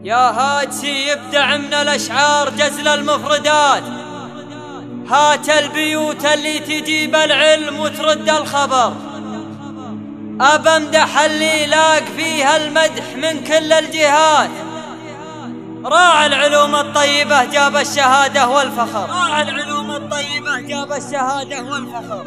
يا هاتي يبدع من الأشعار جزل المفردات. هات البيوت اللي تجيب العلم وترد الخبر. أبى امدح اللي لاق فيها المدح من كل الجهات. راعى العلوم الطيبة جاب الشهادة والفخر. راعى العلوم الطيبة جاب الشهادة والفخر.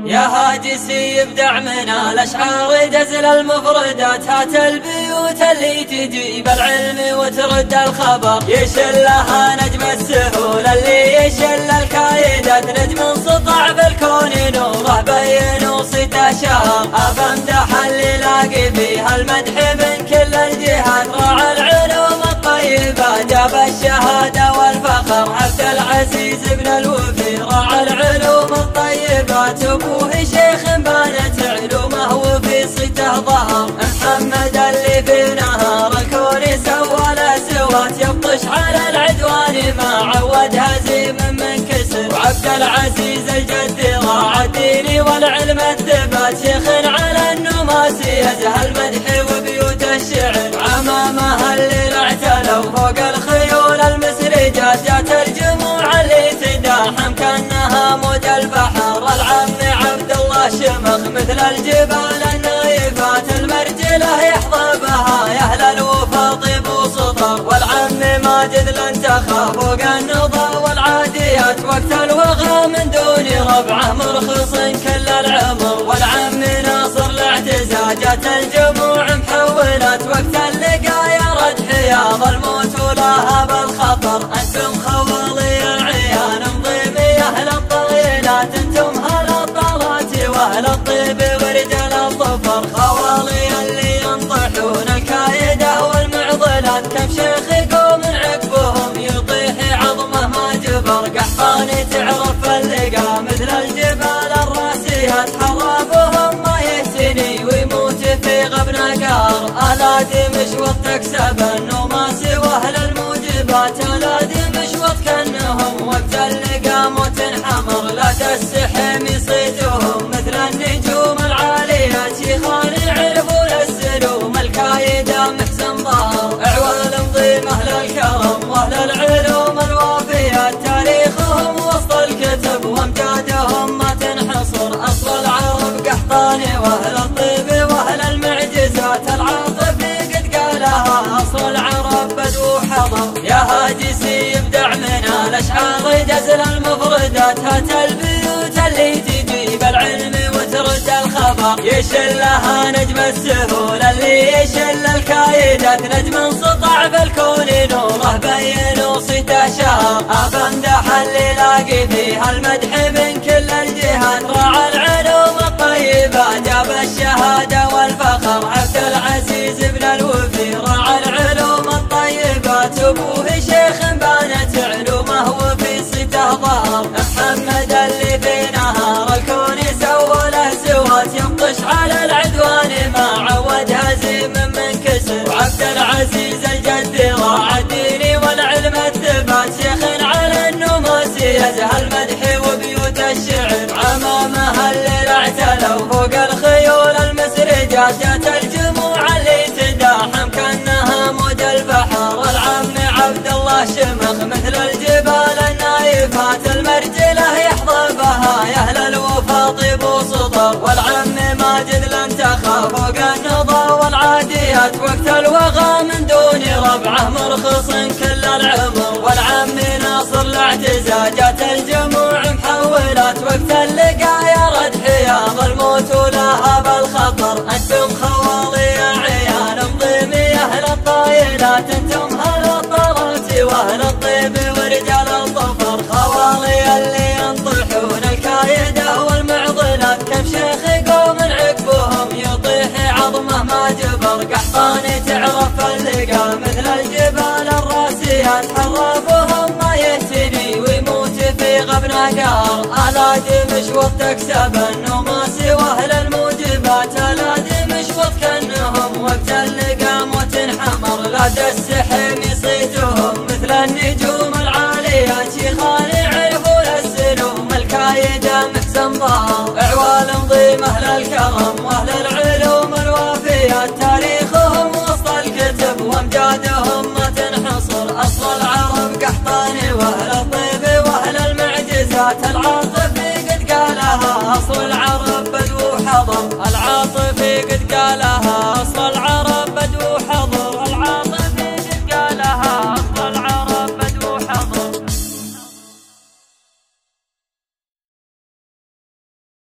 يا هاجسي يبدع من الأشعار جزل المفردات. هات البيوت اللي تجيب العلم وترد الخبر. يشلها نجم السهول اللي يشل الكايدات. نجم سطع بالكون نوره بين وصيته شهر. أبى امدح اللي لاقي فيها المدح من كل الجهات. راعى العلوم الطيبة جاب الشهادة والفخر. عبد العزيز بن الوفي راعى العلوم الطيبات. أبوه شيخ بانت علومه وفي صيته ظهر. محمد اللي في نهار الكون سوى الأسوات. يبطش على العدوان ما عود هزيم من كسر. وعبد العزيز الجد راعى الدين والعلم الثبات. شيخ على النماس يزهى المدح وبيوت الشعر. عمامها اللي اعتلوا فوق الخيول المسرجات. جات الجموع اللي تداحم كأنها موج البحر. العم عبد الله شمخ مثل الجبال النايفات. المرجله يحظى بها يا اهل الوفا طيب وسطر. والعم ماجد لن تخاف فوق النضا والعاديات. وقت الوغى من دون ربعه مرخص كل العمر. والعم ناصر الاعتزاجات الجموع محولات. وقت اللقا يرد حياض الموت ولها بالخطر. انتم خوالي العيان مضيمي اهل الطويلات. انتم هل الطلات واهل الطيب ورجال الظفر. خوالي اللي ينطحون الكايده والمعضلات. كم شيخ يقوم عقبهم يطيح عظمه ما جبر. قحطاني تعرف اللقا مثل الجبال الراسيات. حرابهم ما يهتني ويموت في غبن قار. ألادي مشوط تكسب النماس واهل الموجبات. ألادي مشوط كأنهم وقت اللقا موت حمر. لا تستحم صيتهم مثل النجوم العاليات. شيخان يعرفوا السلوم الكايدة محسن ظهر. اعوال مضيم اهل الكرم واهل العلوم الوافيات. تاريخهم وسط الكتب وامجادهم ما تنحصر. اصل العرب قحطاني واهل الطيب واهل المعجزات. العاطفي قد قالها اصل العرب بدو حضر. يا هاجسي يبدع من الاشعار جزل المفردات. هات البيوت اللي تجيب العلم وترد الخبر. يشلها نجم السهول اللي يشل الكايدات. نجم سطع بالكون نوره بين وصيته شهر. أبى امدح اللي لاقي فيها المدح من كل الجهات. راعى العلوم الطيبة جاب الشهادة والفخر. عبد العزيز بن الوفي راعى العلوم الطيبات. أبوه شيخ بانت علومه وفي صيته ظهر. محمد اللي في نهار الكون سوى الأسوات. يبطش على العدوان ما عود هزيم من كسر. وعبد العزيز الجد راعى الدين والعلم الثبات. شيخ على النماس يزهى المدح وبيوت الشعر. عمامها اللي اعتلوا فوق الخيول المسرجات. جات الجموع اللي تداحم كأنها موج البحر. العم عبد الله شمخ مثل الجبال النايفات. المرجله يحظى بها يا اهل الوفا طيب وسطر. والعم ماجد لن تخاف فوق النضا والعاديات. وقت الوغى من دون ربعه مرخص كل العمر. والعم ناصر الاعتزاجات الجموع محولات. وقت اللقا يرد حياض الموت ولها بالخطر. انتم خوالي عيان مضيمي اهل الطايلات. انتم هل الطلات واهل الطيب ورجال الظفر. خوالي اللي ينطحون الكايده والمعضلات. كم شيخ يقوم عقبهم يطيح عظمه ما جبر. قحطاني تعرف اللقا مثل الجبال الراسيات. حرابهم ما يهتني ويموت في غبن قار. ألادي مشوط تكسب النماس واهل الموجبات. ألادي مشوط كأنهم وقت اللقا موت حمر. لا تستحم صيتهم مثل النجوم العاليات. شيخان يعرفوا السلوم الكايدة محسن ظهر. اعوال مضيم اهل الكرم واهل العلوم الوافيات. تاريخهم العرب قحطاني واهل الطيب واهل المعجزات العاطفي قد قالها اصل